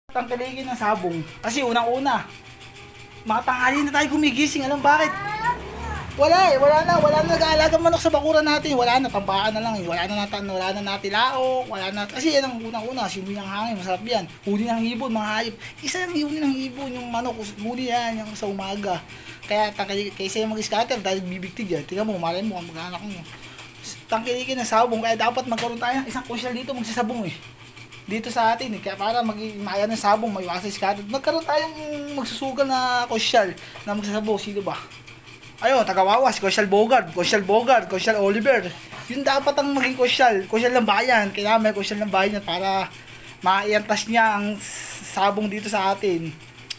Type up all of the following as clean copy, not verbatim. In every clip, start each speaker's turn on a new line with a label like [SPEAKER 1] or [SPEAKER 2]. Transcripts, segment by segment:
[SPEAKER 1] Tangkilikin ng sabong. Kasi unang-una, mga tanghali na tayo gumigising. Alam bakit? Wala na nag-aalaga manok sa bakuran natin. Wala na, tambakan na lang. Wala na natin laok, wala na. Kasi yan ang unang-una, simoy ng hangin, masarap yan. Huli ng ibon, mga hayop. Isa yung huli ng ibon, yung manok, huli yan, yung sa umaga. Kaya kaysa yung mag-scatter dahil bibigtig yan. Tingnan mo, malay mo, mag-anak mo. Tangkilikin ng sabong, kaya dapat magkaroon tayo ng isang kusyal dito magsasabong dito sa atin kaya para maya ng sabong, maiwasan scatter. Magkaroon tayong magsusugal na kusyal na magsasabong. Sino ba? Ayun, tagawawas, Kusyal Bogard, Kusyal Oliver. Yun dapat ang maging kusyal ng bayan. Kailangan may kusyal ng bayan para maiantas niya ang sabong dito sa atin.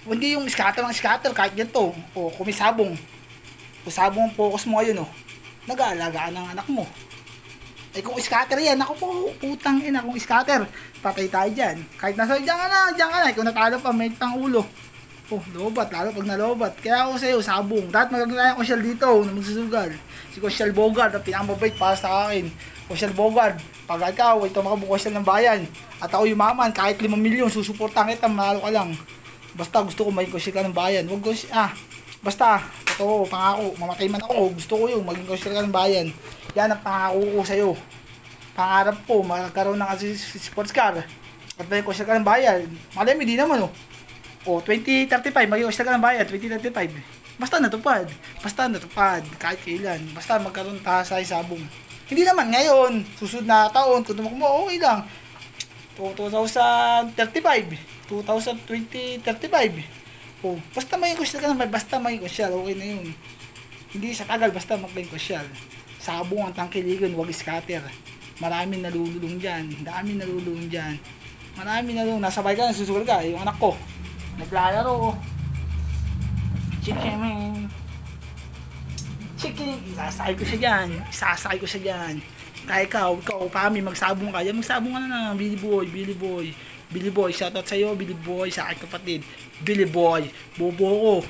[SPEAKER 1] Hindi yung scatter kahit ganito. O kung may sabong. Kung sabong ang focus mo ngayon, nag-aalagaan ng anak mo. Eh kung scatter yan, ako po, putang ina, kung scatter, patay tayo dyan. Kahit nasa, diyan ka na, kung natalo pa, may tang ulo. Lobat, lalo pag nalobat. Kaya ako sa'yo, sabong. Dapat magagalayan ko siya dito, na magsusugal. Si Kusyal Bogard, ang pinakamabait para sa akin. Kusyal Bogard, pag ikaw, ito makabukusyal ng bayan. At ako yumaman, kahit 5 milyon, susuportahan kita, mahalo ka lang. Basta gusto ko maging kusyal ka ng bayan. Basta, totoo, pangako, mamatay man ako, gusto ko yung maging kusyal ka ng bayan. Yan ang pangako ko sa'yo. Pangarap ko, magkaroon ng sports car. At may kusyal ka ng bayan. Malay mo, di naman 2035, maging kusyal ka ng bayan, 2035. Basta natupad, kahit kailan. Basta magkaroon tayo sa sabong. Hindi naman ngayon, susunod na taon, kung tumakbo mo, okay lang. 2035, 2035. Basta maging kusyal ka ng bayan, basta maging kusyal, okay na yun. Hindi sa tagal, basta maging kusyal. Sabong ang tangkiligan, wag scatter. Maraming nalululong dyan. Nasabay ka, nasusugal ka. Yung anak ko, naglalaro. Chicken. Isasakay ko siya dyan. Kaya ikaw, pami, magsabong ka. Magsabong ka na Billy Boy, shoutout sa'yo, Billy Boy, sa aking kapatid. Billy Boy, bobo ko.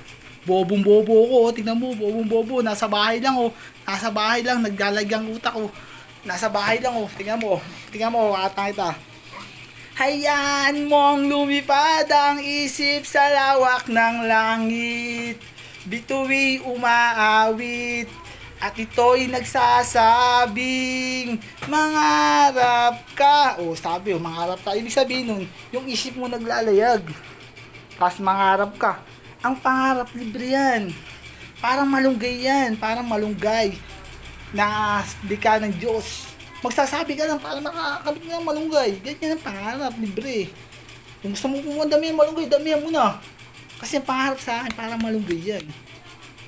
[SPEAKER 1] Bobong-bobo ko, tingnan mo, bobong-bobo, nasa bahay lang, naglalagyan utak ko. Nasa bahay lang, tingnan mo, atang kita. Hayaan mong lumipad ang isip sa lawak ng langit. Bituin umaawit, at ito'y nagsasabing, mangarap ka. Mangarap ka, ibig sabihin nun, yung isip mo naglalayag. Tapos mangarap ka. Ang pangarap, libre yan. Parang malunggay na dika ng Diyos. Magsasabi ka lang para makakamit ng malunggay. Ganyan ang pangarap, libre. Kung gusto mo kung damihan malunggay, damihan mo na. Kasi ang pangarap sa akin, parang malunggay yan.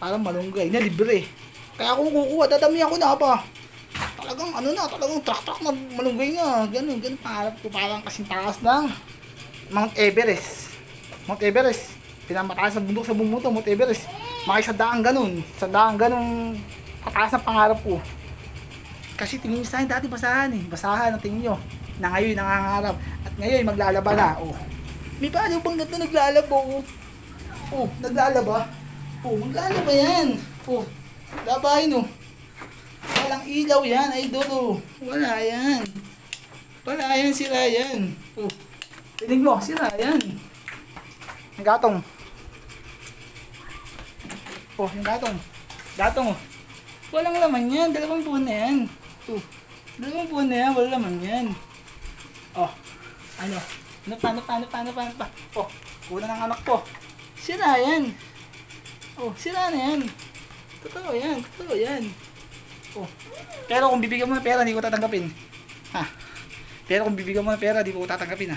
[SPEAKER 1] Parang malunggay na libre. Kaya kung kukuha, dadamihan ko na pa. Talagang trak-trak na malunggay nga. Ganun pangarap ko. Parang kasing taas ng Mount Everest. Pinamataas sa bundok, Mount Everest. Makisadaang ganun kataas ang pangarap ko. Kasi tingin nyo sa akin, dati basahan ang tingin nyo, na ngayon nangangarap, at ngayon maglalaba na. May paano bang ganito naglalaba? Maglalaba yan. Labahin walang ilaw yan, idol. Wala yan, sira yan. Tinig mo, sira yan. Ang gatong. Yung gatong. Walang laman yan, 2 buwan na yan. 2 buwan na yan, walang laman yan. Paano pa? Kuna ng anak ko. Sira yan. Sira na yan. Totoo yan. Pero kung bibigyan mo ng pera, hindi ko tatanggapin. Kung bibigyan mo ng pera, hindi ko tatanggapin.